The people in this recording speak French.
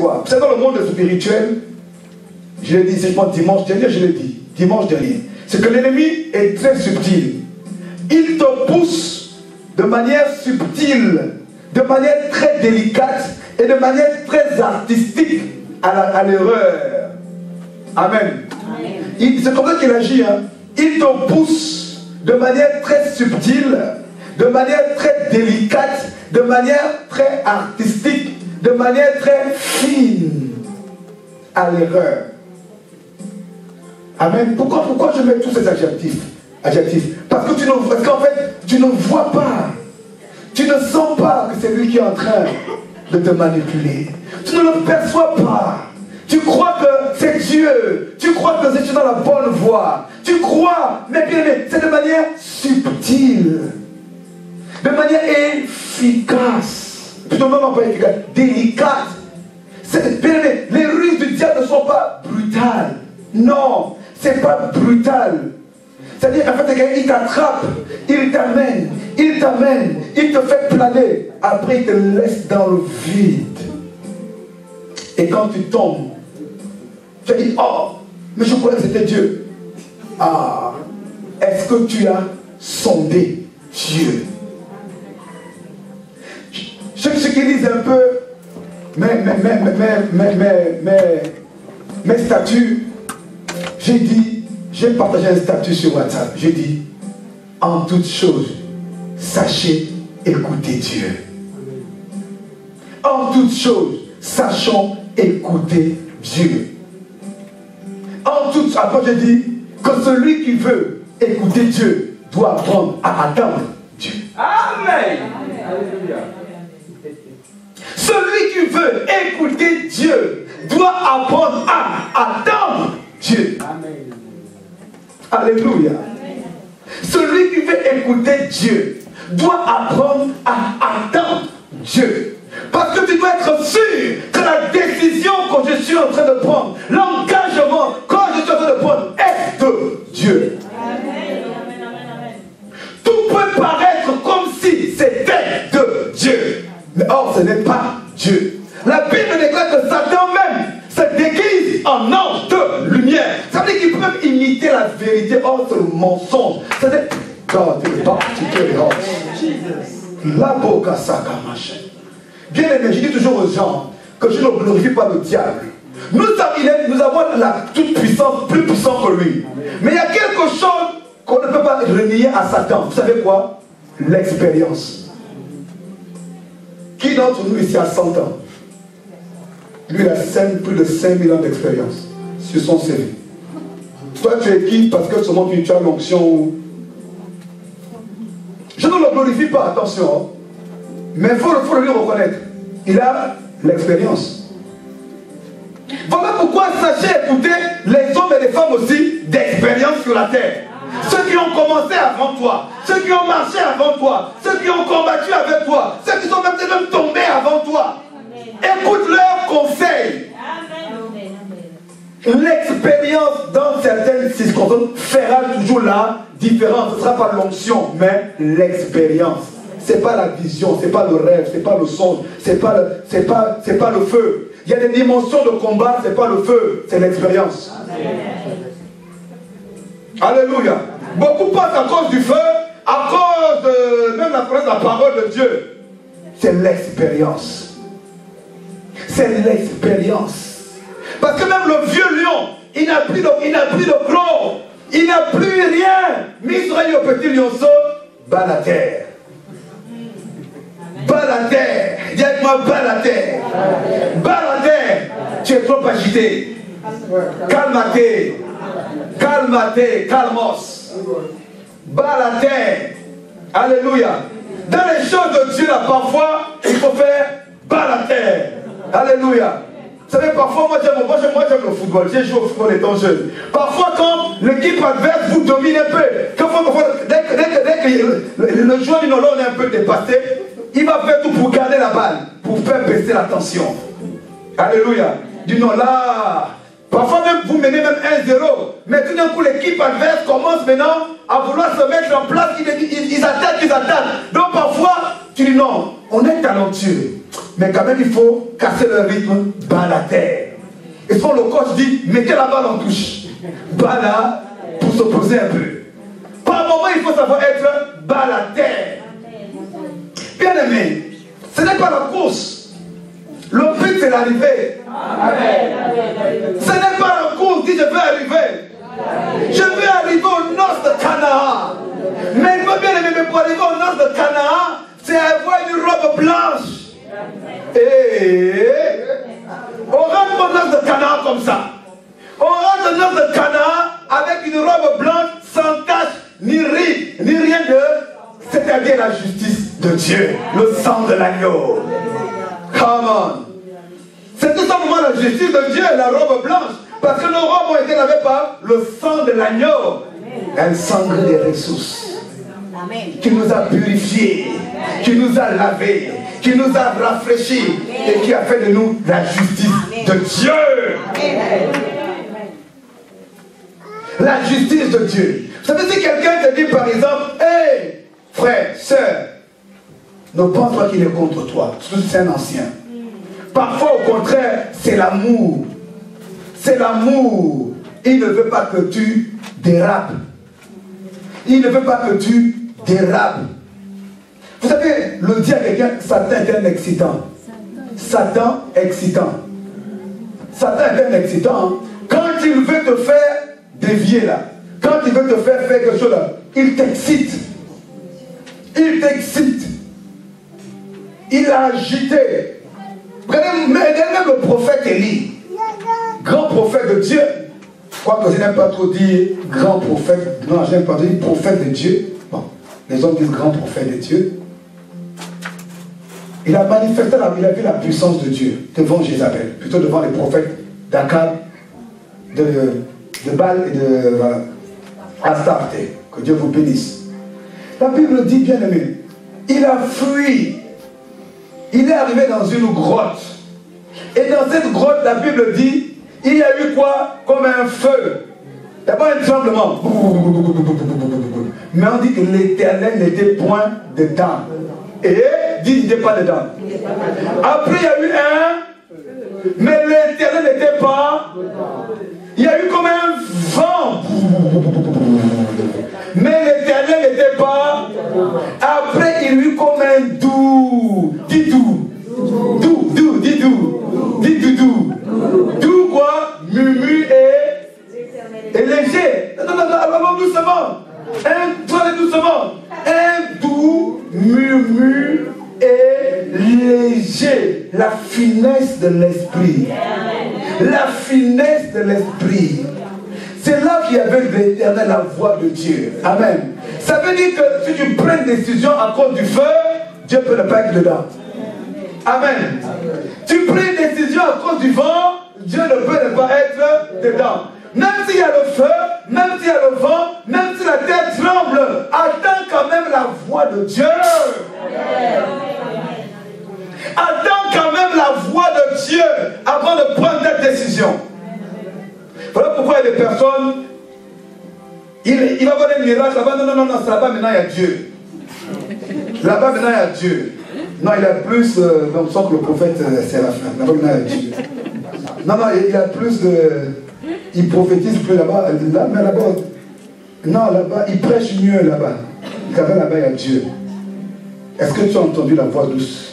quoi? C'est dans le monde spirituel, je l'ai dit, si je pense dimanche dernier, je l'ai dit, dimanche dernier, c'est que l'ennemi est très subtil. Il te pousse de manière subtile, de manière très délicate et de manière très artistique à l'erreur. Amen. C'est comme ça qu'il agit. Hein. Il te pousse de manière très subtile, de manière très délicate, de manière très artistique, de manière très fine à l'erreur. Amen. Pourquoi je mets tous ces adjectifs? Parce qu'en fait, tu ne vois pas, tu ne sens pas que c'est lui qui est en train de te manipuler. Tu ne le perçois pas. Tu crois que c'est Dieu. Tu crois que c'est dans la bonne voie. Tu crois, mais bien aimé, c'est de manière subtile, de manière efficace. Plutôt non pas efficace, délicate. Bien aimé, les ruses du diable ne sont pas brutales. Non, c'est pas brutal. C'est-à-dire, en fait, il t'attrape, il t'amène, il te fait planer. Après, il te laisse dans le vide. Et quand tu tombes, tu dis, oh, mais je croyais que c'était Dieu. Ah, est-ce que tu as sondé Dieu? Ceux qui lisent un peu mes statuts, j'ai partagé un statut sur WhatsApp. J'ai dit, en toute chose, sachez écouter Dieu. En toute chose, sachons écouter Dieu. Après j'ai dit que celui qui veut écouter Dieu doit apprendre à attendre Dieu. Amen. Celui qui veut écouter Dieu doit apprendre à attendre Dieu. Amen. Alléluia. Amen. Celui qui veut écouter Dieu doit apprendre à attendre Dieu. Parce que tu dois être sûr que la décision que je suis en train de prendre, l'engagement que je suis en train de prendre est de Dieu. Amen. Tout peut paraître comme si c'était de Dieu. Mais or, ce n'est pas Dieu. La Bible déclare que Satan même se déguise en ange de lumière. Ça veut dire qu'il peut même imiter la vérité. Or, c'est le mensonge. C'est God, la boca saca machin. Bien aimé, je dis toujours aux gens que je ne glorifie pas le diable. Nous avons la toute puissance, plus puissante que lui. Mais il y a quelque chose qu'on ne peut pas renier à Satan. Vous savez quoi? L'expérience. Qui d'entre nous ici a 100 ans? Lui, il a plus de 5000 ans d'expérience sur son CV. Toi, tu es qui? Parce que seulement tu as l'onction. Je ne le glorifie pas, attention. Mais il faut lui reconnaître. Il a l'expérience. Voilà pourquoi sachez écouter les hommes et les femmes aussi d'expérience sur la terre. Ceux qui ont commencé avant toi, ceux qui ont marché avant toi, ceux qui ont combattu avec toi, ceux qui sont même tombés avant toi. Écoute leurs conseils. L'expérience dans certaines circonstances fera toujours la différence. Ce ne sera pas l'onction, mais l'expérience. Ce n'est pas la vision, ce n'est pas le rêve, ce n'est pas le songe, ce n'est pas le feu. Il y a des dimensions de combat, ce n'est pas le feu, c'est l'expérience. Alléluia. Beaucoup passent à cause du feu, à cause de même la connaissance de la parole de Dieu. C'est l'expérience. C'est l'expérience. Parce que même le vieux lion, il n'a plus de clos, il n'a plus rien. Mais Israël au petit lionceau, bat la terre. Bas la terre. Dis avec moi, bas la terre. Bas la terre. Tu es trop agité. Calme-toi. Calme-toi. Calmos. Bas la terre. Alléluia. Dans les choses de Dieu, là, parfois, il faut faire bas la terre. Alléluia. Vous savez, parfois, moi j'aime le football. J'ai joué au football étant jeune. Parfois, quand l'équipe adverse vous domine un peu, dès que le joueur du Nolo est un peu dépassé, il va faire tout pour garder la balle, pour faire baisser la tension. Alléluia. Du non là. Parfois même vous menez même 1-0. Mais tout d'un coup l'équipe adverse commence maintenant à vouloir se mettre en place. Ils attaquent. Donc parfois Tu dis non, on est talentueux, mais quand même il faut casser le rythme, bas la terre. Et souvent le coach dit, mettez la balle en touche. Bas là, pour s'opposer un peu. Par moment, il faut savoir être bas la terre. Bien aimé, ce n'est pas la course. Le but c'est l'arrivée. Ce n'est pas la course, dit je veux arriver. Je veux arriver aux noces de Canaan. Mais il faut bien aimer, mais pour arriver aux noces de Canaan, c'est avoir une robe blanche. Et on rentre aux noces de Canaan comme ça. On rentre aux noces de Canaan avec une robe blanche sans tache, ni ride, ni rien de... C'est-à-dire la justice de Dieu, le sang de l'agneau. Come on. C'est tout simplement la justice de Dieu, la robe blanche. Parce que nos robes ont été lavées par le sang de l'agneau. Un sang des ressources. Qui nous a purifiés, qui nous a lavés, qui nous a rafraîchis et qui a fait de nous la justice de Dieu. La justice de Dieu. Vous savez, si quelqu'un te dit par exemple, hey, frère, soeur, ne pense pas qu'il est contre toi, surtout si c'est un ancien. Parfois, au contraire, c'est l'amour. C'est l'amour. Il ne veut pas que tu dérapes. Il ne veut pas que tu dérapes. Vous savez, le dire à quelqu'un, Satan est un excitant. Satan excitant. Satan est un excitant. Quand il veut te faire dévier là, quand il veut te faire quelque chose là, il t'excite. Il t'excite. Il a agité. Regardez même le prophète Élie, grand prophète de Dieu. Quoique je n'aime pas trop dire grand prophète, non, je n'aime pas dire prophète de Dieu. Bon, les hommes disent grand prophète de Dieu. Il a manifesté, il a vu la puissance de Dieu devant Jézabel, plutôt devant les prophètes d'Akab, de Baal et de Astarte. Que Dieu vous bénisse. La Bible dit, bien aimé, il a fui. Il est arrivé dans une grotte. Et dans cette grotte, la Bible dit, il y a eu quoi? Comme un feu. D'abord un tremblement. Mais on dit que l'Éternel n'était point dedans. Et dit qu'il n'était pas dedans. Après il y a eu un, mais l'Éternel n'était pas. Il y a eu comme un vent. Mais l'Éternel n'était pas. Après il y a eu comme un doux. Dis doux. Doux, dis doux. Dis doudou. Doux quoi? Murmure et léger. Non, allons doucement. Toi doucement. Un doux murmure et léger. La finesse de l'esprit. La finesse de l'esprit. C'est là qu'il y avait de l'Éternel, la voix de Dieu. Amen. Ça veut dire que si tu prends une décision à cause du feu, Dieu peut ne pas être dedans. Amen. Tu prends une décision à cause du vent, Dieu ne peut ne pas être dedans. Même s'il y a le feu, même s'il y a le vent, même si la terre tremble, attends quand même la voix de Dieu. Attends quand même la voix de Dieu avant de prendre ta décision. Voilà pourquoi il y a des personnes, il va voir des miracles là-bas, non, c'est là-bas maintenant il y a Dieu. Là-bas maintenant il y a Dieu. Non, il a plus, on sent que le prophète Séraphin, là-bas maintenant il y a Dieu. Non, il a plus de... Il prophétise plus là-bas, là, mais là-bas, non, là-bas, il prêche mieux là-bas. Là-bas, il y a Dieu. Est-ce que tu as entendu la voix douce